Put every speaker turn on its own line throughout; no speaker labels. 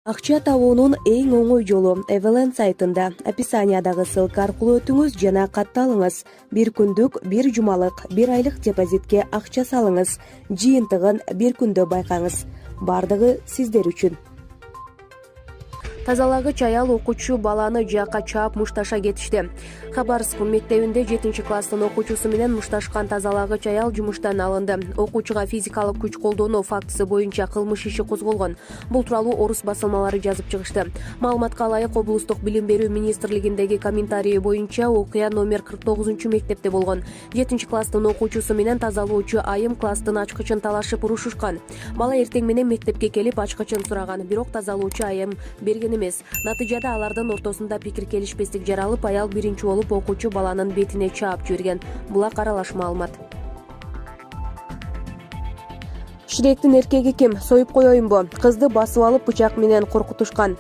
Акча табуунун эң оңой жолу Эвелен сайтында описаниядагы ссылка аркылуу өтүңүз жана катталыңыз. Бир күндүк, бир жумалык, бир айлык депозитке акча салыңыз. Жыйынтыгын бир күндө байкаңыз. Бардыгы сиздер үчүн. Тазалагыч аял окуучу баланы жакка чаап мушташа кетишти. Хабаровск мектебинде 7-класстын окуучусу менен мушташкан тазалагыч аял жумуштан алынды. Окуучуга физикалык күч колдонуу фактысы боюнча кылмыш иши козголгон. Бул тууралуу орус басылмалары жазып чыгышты. Маалыматка ылайык, облустук билим берүү министрлигиндеги комментарии боюнча окуя номер 49-мектепте болгон. 7-класстын окуучусу менен тазалоочу айым класстын ачкычын талашып урушушкан. Бала эртең менен мектепке келип ачкычын сураган, бирок тазалоочу айым берген эмес. Натыйжада алардын ортосунда пикир келишпестик жаралып, аял биринчи болуп окуучу баланын бетине чаап жиберген. Булак аралаш маалымат. Ширектин эркеги ким? Союп коеюнбу? Кызды басып алып бычак менен коркутушкан.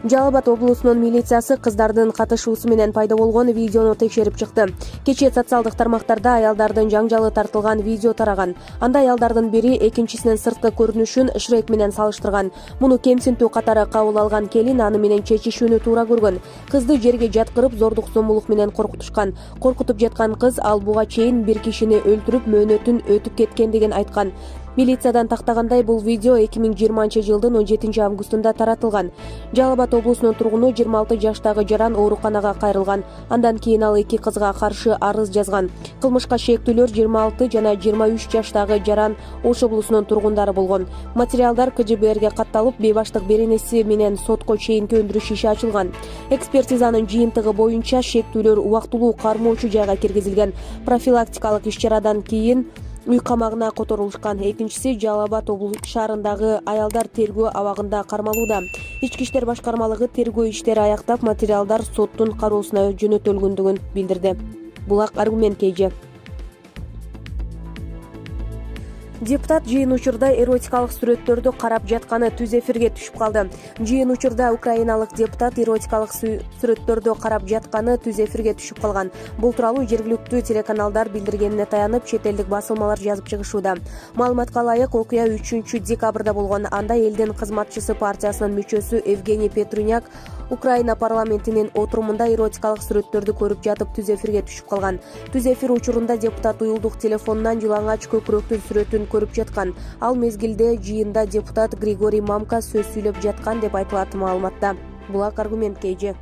Жалал Абад облусунун милициясы кыздардын катышуусу менен пайда болгон видеону текшерип чыкты. Кечээ социалдык тармактарда аялдардын жаңжалы тартылган видео тараган. Анда аялдардын бири экинчисинин сырткы көрүнүшүн Шрек менен салыштырган. Муну кемсинтүү катары кабыл алган келин аны менен чечишүүнү туура көргөн. Кызды жерге жаткырып, зордук зомбулук менен коркутушкан. Коркутуп жаткан кыз ал буга чейин бир кишини өлтүрүп, мөөнөтүн өтүп кеткендигин айткан. Милициядан тактагандай, бул видео 2020-жылдын 17-августунда таратылган. Жалал Абад облусунун тургуну 26 жаштагы жаран ооруканага кайрылган. Андан кийин ал эки кызга каршы арыз жазган. Кылмышка шектүүлөр 26 жана 23 жаштагы жаран Ош облусунун тургундары болгон. Материалдар КЖБРге катталып, бейбаштык беренеси менен сотко чейинки өндүрүш иши ачылган. Экспертизанын жыйынтыгы боюнча шектүүлөр убактылуу кармоочу жайга киргизилген. Профилактикалык иш-чарадан кийин үй камагына которулушкан. Экинчиси Жалал Абад шаарындагы аялдар тергөө абагында кармалууда. Ички иштер башкармалыгы тергөө иштери аяктап, материалдар соттун кароосуна жөнөтүлгөндүгүн билдирди. Булак аргумент KG. Депутат жыйын учурда эротикалык сүрөттөрдү карап жатканы түз эфирге түшүп калды. Жыйын учурда украиналык депутат эротикалык сүрөттөрдү карап жатканы түз эфирге түшүп калган. Бул тууралуу жергиликтүү телеканалдар билдиргенине таянып, чет элдик басылмалар жазып чыгышууда. Маалыматка ылайык, окуя 3-декабрда болгон. Анда элдин кызматчысы партиясынын мүчөсү Евгений Петруняк Украина парламентинин отурумунда эротикалык сүрөттөрдү көрүп жатып түз эфирге түшүп калган. Түз эфир учурунда депутат уюлдук телефонунан жылаңач көкүрөктүн сүрөтүн көрүп жаткан. Ал мезгилде жыйында депутат Григорий Мамка сөз сүйлөп жаткан деп айтылат маалыматта. Булак аргумент KG.